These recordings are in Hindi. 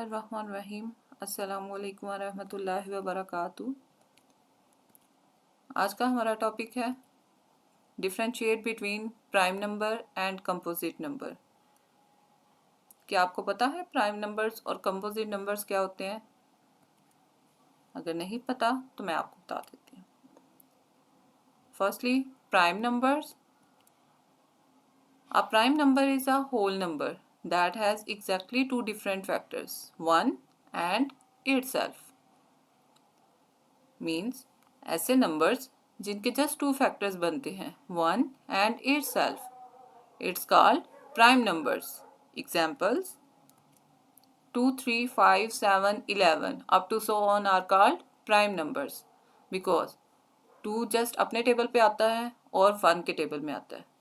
बिस्मिल्लाहिर्रहमानिर्रहीम। अस्सलामुअलैकुम वरहमतुल्लाहि वबरकातुहू। आज का हमारा टॉपिक है differentiate between prime number and composite number. क्या आपको पता है प्राइम नंबर्स और कंपोजिट नंबर्स क्या होते हैं? अगर नहीं पता तो मैं आपको बता देती हूँ। Firstly, prime numbers. A prime number is a whole number that has exactly two different factors, 1 and itself. Means ऐसे numbers जिनके just two factors बनते हैं, 1 and itself. It's called prime numbers. Examples 2, 3, 5, 7, 11 up to so on are called prime numbers because 2 just अपने टेबल पे आता है और 1 के टेबल में आता है।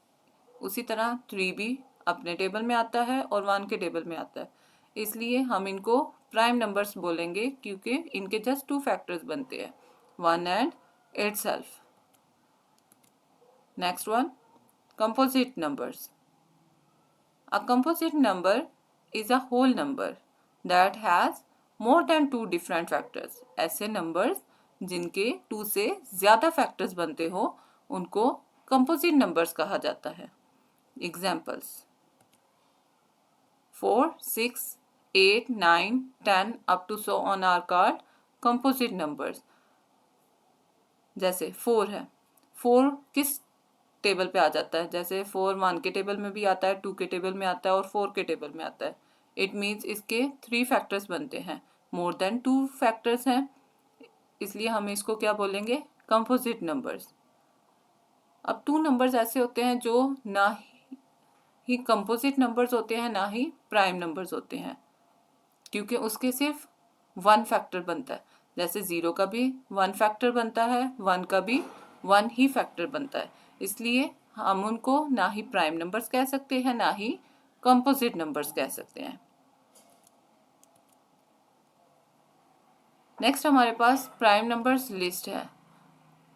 उसी तरह 3 भी अपने टेबल में आता है और 1 के टेबल में आता है, इसलिए हम इनको प्राइम नंबर्स बोलेंगे क्योंकि इनके जस्ट 2 फैक्टर्स बनते हैं, 1 and itself. Next one, composite numbers. A composite number is a whole number that has more than 2 different factors. ऐसे नंबर्स जिनके 2 से ज़्यादा फैक्टर्स बनते हो उनको कंपोजिट नंबर्स कहा जाता है। Examples 4, 6, 8, 9, 10 up to so on are called composite numbers। जैसे 4 है, 4 किस टेबल पे आ जाता है? जैसे 4 1 के टेबल में भी आता है, 2 के टेबल में आता है और 4 के टेबल में आता है। इट मीन्स इसके 3 फैक्टर्स बनते हैं, मोर देन 2 फैक्टर्स हैं, इसलिए हम इसको क्या बोलेंगे? Composite numbers. अब 2 नंबर्स ऐसे होते हैं जो ना ही कंपोजिट नंबर्स होते हैं ना ही प्राइम नंबर्स होते हैं, क्योंकि उसके सिर्फ 1 फैक्टर बनता है। जैसे 0 का भी 1 फैक्टर बनता है, 1 का भी 1 ही फैक्टर बनता है, इसलिए हम उनको ना ही प्राइम नंबर्स कह सकते हैं ना ही कंपोजिट नंबर्स कह सकते हैं। नेक्स्ट हमारे पास प्राइम नंबर्स लिस्ट है।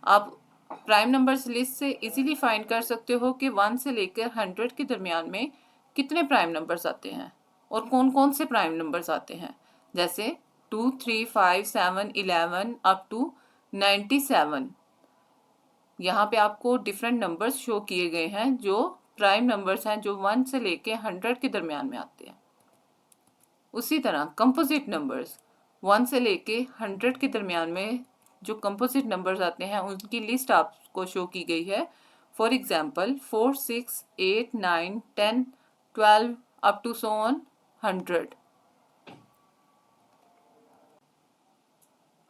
आप प्राइम नंबर्स लिस्ट से इजीली फाइंड कर सकते हो कि 1 से लेकर 100 के दरमियान में कितने प्राइम नंबर्स आते हैं और कौन कौन से प्राइम नंबर्स आते हैं। जैसे 2, 3, 5, 7, 11 अप टू 97। यहाँ पे आपको डिफरेंट नंबर्स शो किए गए हैं जो प्राइम नंबर्स हैं, जो 1 से लेकर 100 के दरमियान में आते हैं। उसी तरह कंपोजिट नंबर्स 1 से लेके 100 के दरमियान में जो कंपोजिट नंबर्स आते हैं उनकी लिस्ट आपको शो की गई है। For example 4, 6, 8, 9, 10, 12 up to so on 100।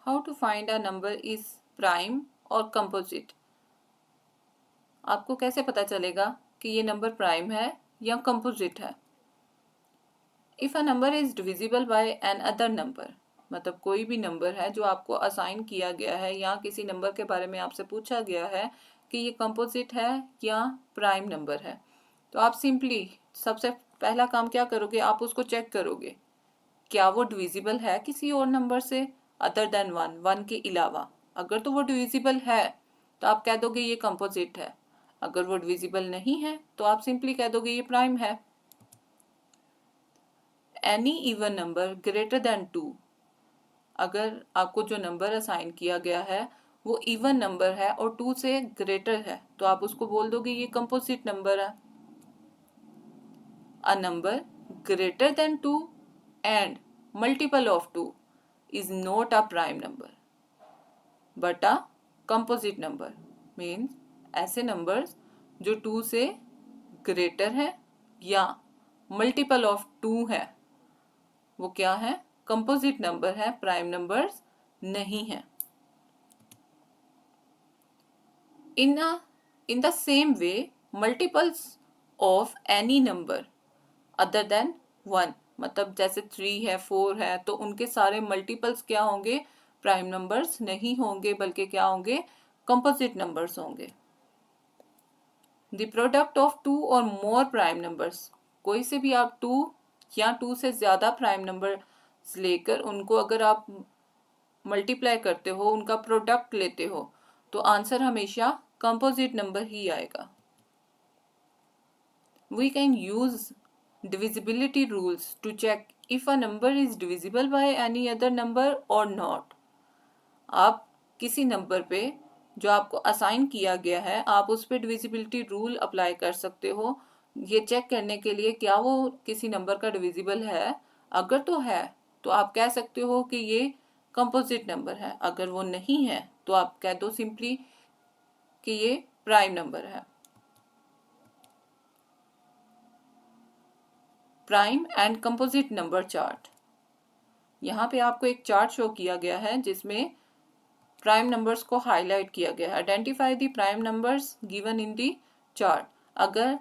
How to find a number is prime और कंपोजिट। आपको कैसे पता चलेगा कि ये नंबर प्राइम है या कंपोजिट है? If a number is divisible by an other number, मतलब कोई भी नंबर है जो आपको असाइन किया गया है या किसी नंबर के बारे में आपसे पूछा गया है कि ये कंपोजिट है या प्राइम नंबर है, तो आप सिंपली सबसे पहला काम क्या करोगे? आप उसको चेक करोगे क्या वो डिविजिबल है किसी और नंबर से अदर देन 1 के अलावा। अगर तो वो डिविजिबल है तो आप कह दोगे ये कंपोजिट है। अगर वो डिविजिबल नहीं है तो आप सिंपली कह दोगे ये प्राइम है। Any even number greater than 2। अगर आपको जो नंबर असाइन किया गया है वो इवन नंबर है और 2 से ग्रेटर है तो आप उसको बोल दोगे ये कंपोजिट नंबर है। A number greater than 2 and multiple of 2 is not a prime number but a composite number. Means ऐसे नंबर्स जो 2 से ग्रेटर है या मल्टीपल ऑफ 2 है वो क्या है? कंपोजिट नंबर है, प्राइम नंबर्स नहीं है। In the same way, multiples of any number other than 1, मतलब जैसे 3 है 4 है तो उनके सारे मल्टीपल्स क्या होंगे? प्राइम नंबर्स नहीं होंगे बल्कि क्या होंगे? कंपोजिट नंबर्स होंगे। द प्रोडक्ट ऑफ 2 और मोर प्राइम नंबर्स, कोई से भी आप 2 या 2 से ज़्यादा प्राइम नंबर्स लेकर उनको अगर आप मल्टीप्लाई करते हो, उनका प्रोडक्ट लेते हो, तो आंसर हमेशा कंपोजिट नंबर ही आएगा। We can use divisibility rules to check if a number is divisible by any other number or not. आप किसी नंबर पे जो आपको असाइन किया गया है आप उस पर डिविजिबिलिटी रूल अप्लाई कर सकते हो ये चेक करने के लिए क्या वो किसी नंबर का डिविजिबल है। अगर तो है तो आप कह सकते हो कि ये कंपोजिट नंबर है, अगर वो नहीं है तो आप कह दो सिंपली कि ये प्राइम नंबर है। Prime and composite number chart. यहाँ पे आपको एक चार्ट शो किया गया है जिसमें प्राइम नंबर्स को हाईलाइट किया गया है। Identify the prime numbers given in the chart. अगर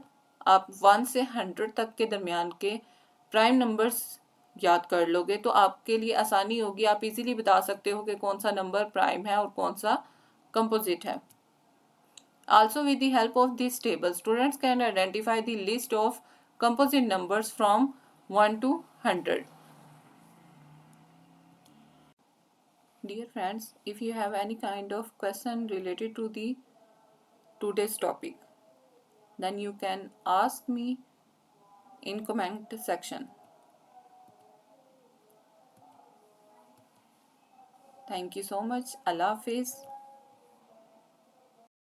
आप 1 से 100 तक के दरमियान के प्राइम नंबर्स याद कर लोगे तो आपके लिए आसानी होगी, आप इजीली बता सकते हो कि कौन सा नंबर प्राइम है और कौन सा कंपोजिट है। Also with the help of this table, students can identify the list of composite numbers from 1 to 100. Dear friends, if you have any kind of question related to the today's topic, then you can ask me in comment section. Thank you so much. Allah Hafiz.